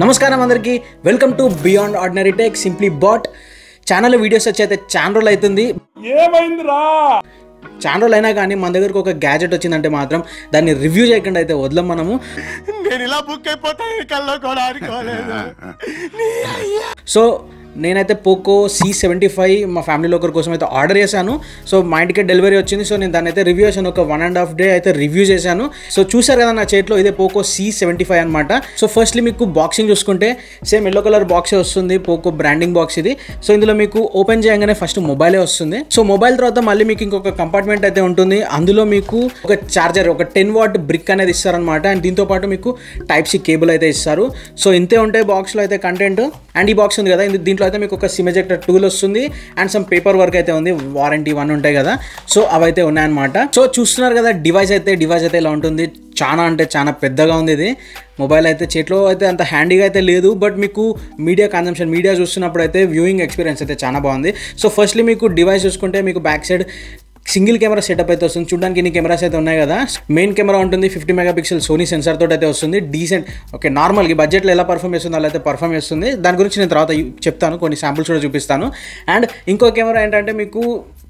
నమస్కారం అందరికీ welcome to beyond ordinary tech simply bot channel videos వచ్చి చాలా రోజులు అవుతుంది. ఏమైందిరా చాలా రోజులు అయినా కానీ మన దగ్గరకు ఒక గ్యాజెట్ వచ్చిందంటే మాత్రం దాన్ని రివ్యూ చేయకుండా అయితే వదలం మనము. నేను ఇలా బుక్ అయిపోతాను కల్లో కూడా అనుకోలేదు. సో నేనైతే పోకో C75 మా ఫ్యామిలీలో ఒకరి కోసం అయితే ఆర్డర్ చేశాను. సో మా ఇంటికి డెలివరీ వచ్చింది. సో నేను దాన్ని అయితే రివ్యూ చేశాను, ఒక 1.5 day అయితే రివ్యూ చేశాను. సో చూసారు కదా నా చేతిలో ఇదే పోకో C75 అనమాట. సో ఫస్ట్లీ మీకు బాక్సింగ్ చూసుకుంటే సేమ్ ఎల్లో కలర్ బాక్సే వస్తుంది, పోకో బ్రాండింగ్ బాక్స్ ఇది. సో ఇందులో మీకు ఓపెన్ చేయగానే ఫస్ట్ మొబైలే వస్తుంది. సో మొబైల్ తర్వాత మళ్ళీ మీకు ఇంకొక కంపార్ట్మెంట్ అయితే ఉంటుంది. అందులో మీకు ఒక చార్జర్, ఒక 10 watt బ్రిక్ అనేది ఇస్తారనమాట. అండ్ దీంతో పాటు మీకు Type-C కేబుల్ అయితే ఇస్తారు. సో ఇంతే ఉంటాయి బాక్స్లో అయితే కంటెంట్. అండ్ ఈ బాక్స్ ఉంది కదా, దీంట్లో అయితే మీకు ఒక సిమ్ ఎజెక్టర్ టూల్ వస్తుంది అండ్ సమ్ పేపర్ వర్క్ అయితే ఉంది, వారంటీ 1 ఉంటాయి కదా. సో అవైతే ఉన్నాయన్నమాట. సో చూస్తున్నారు కదా డివైస్ అయితే ఇలా ఉంటుంది. చాలా అంటే చాలా పెద్దగా ఉంది ఇది. మొబైల్ అయితే చేతిలో అయితే అంత హ్యాండీగా అయితే లేదు, బట్ మీకు మీడియా కన్జంప్షన్, మీడియా చూస్తున్నప్పుడు అయితే వ్యూయింగ్ ఎక్స్పీరియన్స్ అయితే చాలా బాగుంది. సో ఫస్ట్లీ మీకు డివైస్ చూసుకుంటే మీకు back side single camera setup అయితే వస్తుంది. చూడడానికి ఇన్ని కెమెరాస్ అయితే ఉన్నాయి కదా. మెయిన్ కెమెరా ఉంటుంది, 50 MP సోనీ సెన్సార్ తోటి అయితే వస్తుంది. డీసెంట్, ఓకే, నార్మల్గా బడ్జెట్లో ఎలా పర్ఫామ్ చేస్తుందో అలా అయితే పర్ఫామ్ చేస్తుంది. దాని గురించి నేను తర్వాత చెప్తాను, కొన్ని శాంపుల్స్ కూడా చూపిస్తాను. అండ్ ఇంకో కెమెరా ఏంటంటే మీకు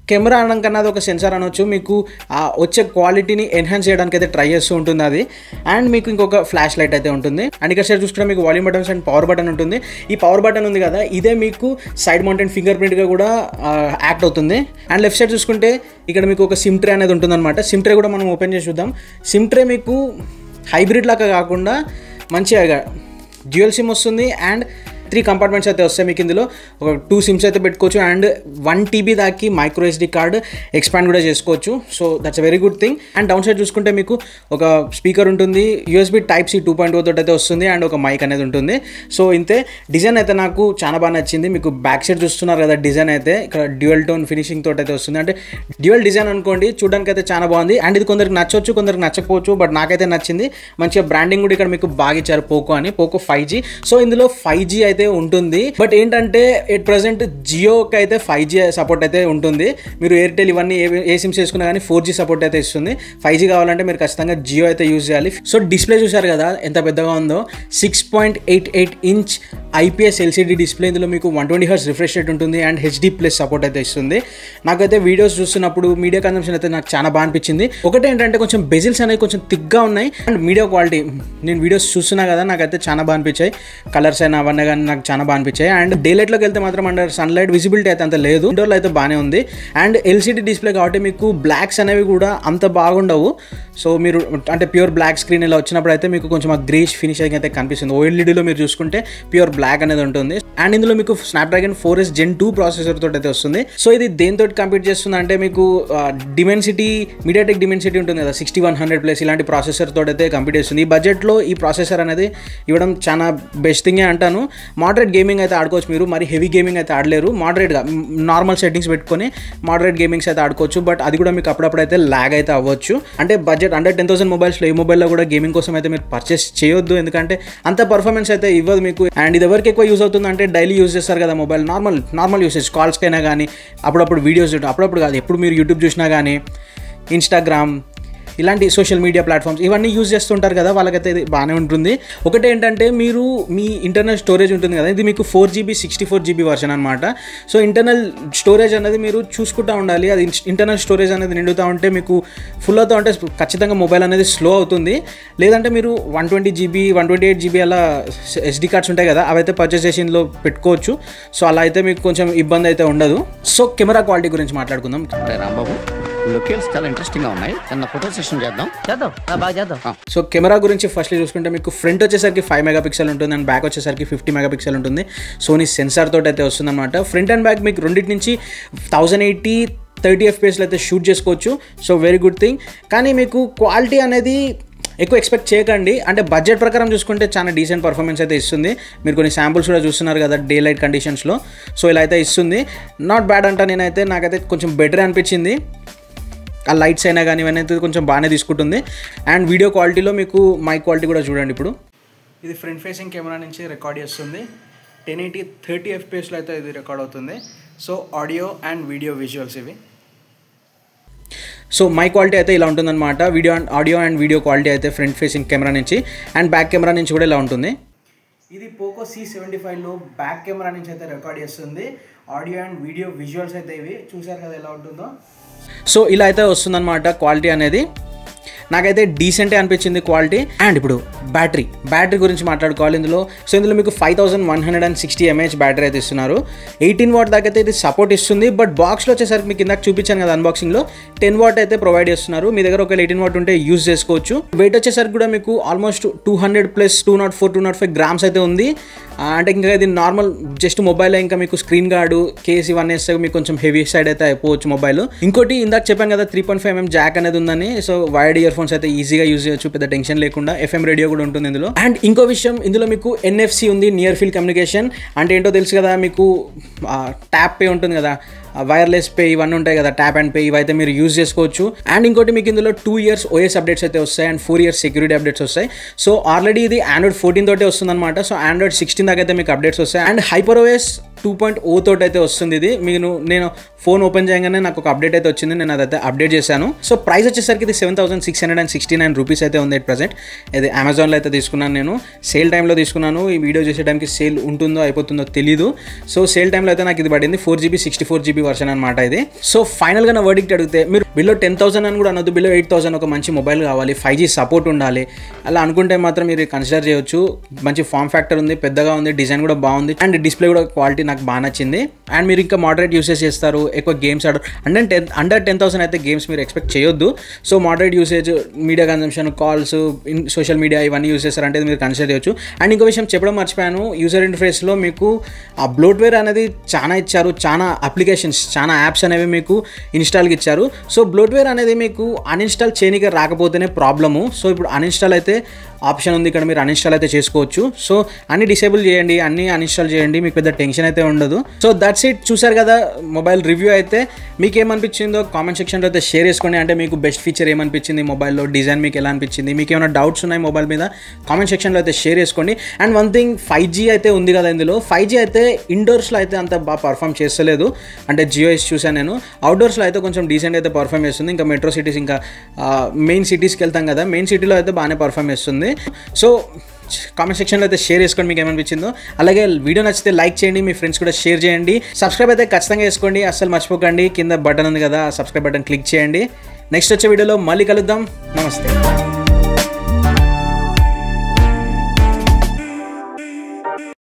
కెమెరా అనడం కన్నా అది ఒక సెన్సార్ అనొచ్చు. మీకు వచ్చే క్వాలిటీని ఎన్హాన్స్ చేయడానికి అయితే ట్రై చేస్తూ ఉంటుంది అది. అండ్ మీకు ఇంకొక ఫ్లాష్ లైట్ అయితే ఉంటుంది. అండ్ ఇక్కడ సైడ్ చూసుకుంటే మీకు volume buttons and power button ఉంటుంది. ఈ పవర్ బటన్ ఉంది కదా, ఇదే మీకు సైడ్ మౌంటెడ్ ఫింగర్ ప్రింట్గా కూడా యాక్ట్ అవుతుంది. అండ్ లెఫ్ట్ సైడ్ చూసుకుంటే ఇక్కడ మీకు ఒక సిమ్ ట్రే అనేది ఉంటుందన్నమాట. సిమ్ ట్రే కూడా మనం ఓపెన్ చేసి చూద్దాం. సిమ్ ట్రే మీకు హైబ్రిడ్ లాగా కాకుండా మంచిగా డ్యూయల్ సిమ్ వస్తుంది. అండ్ 3 కంపార్ట్మెంట్స్ అయితే వస్తాయి మీకు. ఇందులో ఒక 2 సిమ్స్ అయితే పెట్టుకోవచ్చు. అండ్ 1 TB దాకా మైక్రో SD కార్డ్ ఎక్స్పాండ్ కూడా చేసుకోవచ్చు. So that's a very good thing. And down side చూసుకుంటే మీకు ఒక స్పీకర్ ఉంటుంది, USB Type-C 2.0 తోటి అయితే వస్తుంది. అండ్ ఒక మైక్ అనేది ఉంటుంది. సో ఇంతే. డిజైన్ అయితే నాకు చాలా బాగా నచ్చింది. మీకు బ్యాక్ సైడ్ చూస్తున్నారు కదా, డిజైన్ అయితే ఇక్కడ డ్యూయల్ టోన్ ఫినిషింగ్ తోటి అయితే వస్తుంది. అంటే డ్యూయల్ డిజైన్ అనుకోండి, చూడడానికి అయితే చాలా బాగుంది. అండ్ ఇది కొందరికి నచ్చవచ్చు, కొందరికి నచ్చకపోవచ్చు, బట్ నాకైతే నచ్చింది. మంచిగా బ్రాండింగ్ కూడా ఇక్కడ మీకు బాగా ఇచ్చారు, పోకో అని, పోకో 5G. సో ఇందులో 5G అయితే ఉంటుంది. బట్ ఏంటంటే ఎట్ ప్రెసెంట్ జియోకి అయితే 5G సపోర్ట్ అయితే ఉంటుంది. మీరు ఎయిర్టెల్ ఇవన్నీ ఏ సిమ్స్ వేసుకున్నా కానీ 4G సపోర్ట్ అయితే ఇస్తుంది. 5G కావాలంటే మీరు ఖచ్చితంగా జియో అయితే యూజ్ చేయాలి. సో డిస్ప్లే చూసారు కదా ఎంత పెద్దగా ఉందో, 6.88 inch IPS LCD డిస్ప్లే. ఇందులో మీకు 120 Hz రిఫ్రెష్ రేట్ ఉంటుంది. అండ్ HD+ సపోర్ట్ అయితే ఇస్తుంది. నాకైతే వీడియోస్ చూస్తున్నప్పుడు మీడియా కన్జంప్షన్ అయితే నాకు చాలా బాగా అనిపించింది. ఒకటి ఏంటంటే కొంచెం బెజిల్స్ అనేవి కొంచెం థిక్గా ఉన్నాయి. అండ్ మీడియా క్వాలిటీ నేను వీడియోస్ చూస్తున్నా కదా, నాకైతే చాలా బాగా అనిపించాయి. కలర్స్ అయినా అవన్నీ కానీ నాకు చాలా బాగా అనిపించాయి. అండ్ డే లైట్లోకి వెళ్తే మాత్రం అండర్ సన్లైట్ విజిబిలిటీ అయితే అంత లేదు, ఇండోర్లో అయితే బాగానే ఉంది. అండ్ LCD డిస్ప్లే కాబట్టి మీకు బ్లాక్స్ అనేవి కూడా అంత బాగుండవు. సో మీరు అంటే ప్యూర్ బ్లాక్ స్క్రీన్ ఇలా వచ్చినప్పుడు అయితే మీకు కొంచెం ఆ గ్రేష్ ఫినిషింగ్ అయితే కనిపిస్తుంది. OLEDలో మీరు చూసుకుంటే ప్యూర్ బ్లాక్ అనేది ఉంటుంది. అండ్ ఇందులో మీకు Snapdragon 4S Gen 2 ప్రాసెసర్ తోటి అయితే వస్తుంది. సో ఇది దేనితో కంపీట్ చేస్తుంది అంటే మీకు డిమెన్సిటీ, మీడియాటెక్ డిమెన్సిటీ ఉంటుంది కదా, 6100+ ఇలాంటి ప్రాసెసర్ తోటి అయితే కంపీట్ చేస్తుంది. ఈ బడ్జెట్లో ఈ ప్రాసెసర్ అనేది ఇవ్వడం చాలా బెస్ట్ థింగే అంటాను. మోడరేట్ గేమింగ్ అయితే ఆడుకోవచ్చు మీరు, మరి హెవీ గేమింగ్ అయితే ఆడలేరు. మోడరేట్గా నార్మల్ సెట్టింగ్స్ పెట్టుకొని మోడరేట్ గేమింగ్స్ అయితే ఆడుకోవచ్చు. బట్ అది కూడా మీకు అప్పుడప్పుడు అయితే ల్యాగ్ అయితే అవ్వచ్చు. అంటే బడ్జెట్ అండర్ 10,000 మొబైల్స్లో ఈ మొబైల్లో కూడా గేమింగ్ కోసం అయితే మీరు పర్చేస్ చేయొద్దు, ఎందుకంటే అంత పర్ఫార్మెన్స్ అయితే ఇవ్వదు మీకు. అండ్ ఇది ఎవరికి ఎక్కువ యూజ్ అవుతుంది అంటే డైలీ యూజ్ చేస్తారు కదా మొబైల్, నార్మల్ యూసేజ్, కాల్స్కైనా కానీ, అప్పుడప్పుడు వీడియోస్ చూడటం, అప్పుడప్పుడు కాదు ఎప్పుడు మీరు యూట్యూబ్ చూసినా కానీ, ఇన్స్టాగ్రామ్ ఇలాంటి సోషల్ మీడియా ప్లాట్ఫామ్స్ ఇవన్నీ యూజ్ చేస్తుంటారు కదా, వాళ్ళకైతే ఇది బాగానే ఉంటుంది. ఒకటి ఏంటంటే మీరు మీ ఇంటర్నల్ స్టోరేజ్ ఉంటుంది కదా, ఇది మీకు 4GB 64GB వర్షన్ అనమాట. సో ఇంటర్నల్ స్టోరేజ్ అనేది మీరు చూసుకుంటూ ఉండాలి. అది ఇంటర్నల్ స్టోరేజ్ అనేది నిండుతూ ఉంటే మీకు ఫుల్ అవుతూ ఉంటే ఖచ్చితంగా మొబైల్ అనేది స్లో అవుతుంది. లేదంటే మీరు 120GB 128GB అలా SD కార్డ్స్ ఉంటాయి కదా, అవైతే పర్చేస్ చేసి ఇందులో పెట్టుకోవచ్చు. సో అలా అయితే మీకు కొంచెం ఇబ్బంది అయితే ఉండదు. సో కెమెరా క్వాలిటీ గురించి మాట్లాడుకుందాం. రాంబాబు, లొకేషన్స్ చాలా ఇంట్రెస్టింగ్ గా ఉన్నాయి. ఫోటో సెషన్ చేద్దాం. బాగా చేద్దాం. సో కెమెరా గురించి ఫస్ట్ చూసుకుంటే మీకు ఫ్రంట్ వచ్చేసరికి 5 MP ఉంటుంది. అండ్ బ్యాక్ వచ్చేసరికి 50 MP ఉంటుంది. సోనీ సెన్సార్ తోటి అయితే వస్తుంది అనమాట. ఫ్రంట్ అండ్ బ్యాక్ మీకు రెండింటి నుంచి 1080 30 FPS అయితే షూట్ చేసుకోవచ్చు. So very good thing. కానీ మీకు క్వాలిటీ అనేది ఎక్కువ ఎక్స్పెక్ట్ చేయకండి. అంటే బడ్జెట్ ప్రకారం చూసుకుంటే చాలా డీసెంట్ పర్ఫార్మెన్స్ అయితే ఇస్తుంది. మీరు కొన్ని శాంపుల్స్ కూడా చూస్తున్నారు కదా డే లైట్ కండిషన్స్లో. సో ఇలా అయితే ఇస్తుంది. నాట్ బ్యాడ్ అంట, నాకైతే కొంచెం బెటర్ అనిపించింది. ఆ లైట్స్ అయినా కానీ ఇవన్నీ అయితే కొంచెం బాగానే తీసుకుంటుంది. అండ్ వీడియో క్వాలిటీలో మీకు మైక్ క్వాలిటీ కూడా చూడండి. ఇప్పుడు ఇది ఫ్రంట్ ఫేసింగ్ కెమెరా నుంచి రికార్డ్ చేస్తుంది. 1080 30 FPSలో అయితే ఇది రికార్డ్ అవుతుంది. So audio and video visuals ఇవి. సో మై క్వాలిటీ అయితే ఇలా ఉంటుందన్నమాట. ఆడియో అండ్ వీడియో క్వాలిటీ అయితే ఫ్రంట్ ఫేసింగ్ కెమెరా నుంచి అండ్ బ్యాక్ కెమెరా నుంచి కూడా ఇలా ఉంటుంది. ఇది పోకో C75లో బ్యాక్ కెమెరా నుంచి అయితే రికార్డ్ చేస్తుంది. ఆడియో అండ్ వీడియో విజువల్స్ అయితే ఇవి చూసారు కదా ఎలా ఉంటుందో. సో ఇలా అయితే వస్తుందన్నమాట క్వాలిటీ అనేది. నాకైతే డీసెంటే అనిపించింది క్వాలిటీ. అండ్ ఇప్పుడు బ్యాటరీ గురించి మాట్లాడుకోవాలి ఇందులో. సో ఇందులో మీకు 5160 mAh బ్యాటరీ అయితే ఇస్తున్నారు. 18 వాట్ దాకా అయితే ఇది సపోర్ట్ ఇస్తుంది. బట్ బాక్స్లో వచ్చేసరికి మీకు ఇందాక చూపించాను కదా అన్బాక్సింగ్లో 10 వాట్ అయితే ప్రొవైడ్ చేస్తున్నారు. మీ దగ్గర ఒకవేళ 18 వాట్ ఉంటే యూజ్ చేసుకోవచ్చు. వెయిట్ వచ్చేసరికి కూడా మీకు ఆల్మోస్ట్ 200 ప్లస్ 205 గ్రామ్స్ అయితే ఉంది. అంటే ఇంకా ఇది నార్మల్ జస్ట్ మొబైల్, ఇంకా మీకు స్క్రీన్ గార్డు కేస్ ఇవన్నీ వేస్తే మీకు కొంచెం హెవీ సైడ్ అయితే అయిపోవచ్చు మొబైల్. ఇంకోటి ఇందాక చెప్పాను కదా 3.5mm జాక్ అనేది ఉందని. సో వైర్డ్ ఇయర్ ఫోన్స్ అయితే ఈజీగా యూజ్ చేయొచ్చు, పెద్ద టెన్షన్ లేకుండా. FM రేడియో కూడా ఉంటుంది ఇందులో. అండ్ ఇంకో విషయం, ఇందులో మీకు NFC ఉంది, నియర్ ఫీల్డ్ కమ్యూనికేషన్. అంటే ఏంటో తెలుసు కదా మీకు, ట్యాప్ పే ఉంటుంది కదా, వైర్లెస్ పే ఇవన్నీ ఉంటాయి కదా, ట్యాప్ అండ్ పే, ఇవైతే మీరు యూజ్ చేసుకోవచ్చు. అండ్ ఇంకోటి మీకు ఇందులో 2 years OS అప్డేట్స్ అయితే వస్తాయి అండ్ 4 years సెక్యూరిటీ అప్డేట్స్ వస్తాయి. సో ఆల్రెడీ ఇది Android 14 తోటే వస్తుంది అనమాట. సో Android 16 దాకా అయితే మీకు అప్డేట్స్ వస్తాయి. అండ్ HyperOS 2.0 తోటి అయితే వస్తుంది ఇది. నేను ఫోన్ ఓపెన్ చేయగానే నాకు ఒక అప్డేట్ అయితే వచ్చింది, నేను అదైతే అప్డేట్ చేశాను. సో ప్రైస్ వచ్చేసరికి ఇది 7669 రూపీస్ అయితే ఉంది ప్రెసెంట్. ఇది అమెజాన్లో అయితే తీసుకున్నాను, నేను సేల్ టైంలో తీసుకున్నాను. ఈ వీడియో చేసే టైంకి సేల్ ఉంటుందో అయిపోతుందో తెలీదు. సో సేల్ టైంలో అయితే నాకు ఇది పడింది 4GB 64GB వర్షన్ అనమాట ఇది. సో ఫైనల్గా నా వర్డిక్ట్ అడిగితే, మీరు బిలో 10,000 అని కూడా అనొద్దు, బిలో 8,000 ఒక మంచి మొబైల్ కావాలి, 5G సపోర్ట్ ఉండాలి అలా అనుకుంటే మాత్రం మీరు కన్సిడర్ చేయొచ్చు. మంచి ఫామ్ ఫ్యాక్టర్ ఉంది, పెద్దగా ఉంది, డిజైన్ కూడా బాగుంది, అండ్ డిస్ప్లే కూడా క్వాలిటీ నాకు బాగా నచ్చింది. అండ్ మీరు ఇంకా మోడరేట్ యూసేజ్ చేస్తారు, ఎక్కువ గేమ్స్ ఆడరు. అండర్ 10,000 అయితే గేమ్స్ మీరు ఎక్స్పెక్ట్ చేయొద్దు. So moderate usage, media consumption, calls, social media ఇవన్నీ యూజ్ చేస్తారంటే మీరు కన్సిడర్ చేయొచ్చు. అండ్ ఇంకో విషయం చెప్పడం మర్చిపోయాను, యూజర్ ఇంటర్ఫేస్లో మీకు ఆ బ్లోట్వేర్ అనేది చాలా ఇచ్చారు, చాలా అప్లికేషన్స్, చాలా యాప్స్ అనేవి మీకు ఇన్స్టాల్కి ఇచ్చారు. సో బ్లోట్వేర్ అనేది మీకు అన్ఇన్స్టాల్ చేయడానికి రాకపోతేనే ప్రాబ్లము. సో ఇప్పుడు అన్ఇన్స్టాల్ అయితే ఆప్షన్ ఉంది ఇక్కడ, మీరు అన్ఇన్స్టాల్ అయితే చేసుకోవచ్చు. సో అన్ని డిసేబుల్ చేయండి, అన్ని అన్ఇన్స్టాల్ చేయండి, మీకు పెద్ద టెన్షన్ అయితే ఉండదు. So that's it. చూసారు కదా మొబైల్ రివ్యూ అయితే. మీకు ఏమనిపించిందో కామెంట్ సెక్షన్లో అయితే షేర్ చేసుకోండి. అంటే మీకు బెస్ట్ ఫీచర్ ఏమనిపించింది మొబైల్లో, డిజైన్ మీకు ఎలా అనిపించింది, మీకు ఏమైనా డౌట్స్ ఉన్నాయి మొబైల్ మీద కామెంట్ సెక్షన్లో అయితే షేర్ చేసుకోండి. అండ్ వన్ థింగ్, 5G అయితే ఉంది కదా ఇందులో. 5G అయితే ఇండోర్స్లో అయితే అంత బాగా పర్ఫామ్ చేస్తలేదు. అంటే జియోఎస్ చూసాను నేను, అవుట్డోర్స్లో అయితే కొంచెం డీసెంట్ అయితే పర్ఫామ్ చేస్తుంది. ఇంకా మెట్రో సిటీస్, ఇంకా మెయిన్ సిటీస్కి వెళ్తాం కదా, మెయిన్ సిటీలో అయితే బాగానే పర్ఫామ్ చేస్తుంది. సో కామెంట్ సెక్షన్లో అయితే షేర్ చేసుకోండి మీకు ఏమనిపించిందో. అలాగే వీడియో నచ్చితే లైక్ చేయండి, మీ ఫ్రెండ్స్ కూడా షేర్ చేయండి. సబ్స్క్రైబ్ అయితే ఖచ్చితంగా చేసుకోండి, అస్సలు మర్చిపోకండి. కింద బటన్ ఉంది కదా, సబ్స్క్రైబ్ బటన్ క్లిక్ చేయండి. నెక్స్ట్ వచ్చే వీడియోలో మళ్ళీ కలుద్దాం. నమస్తే.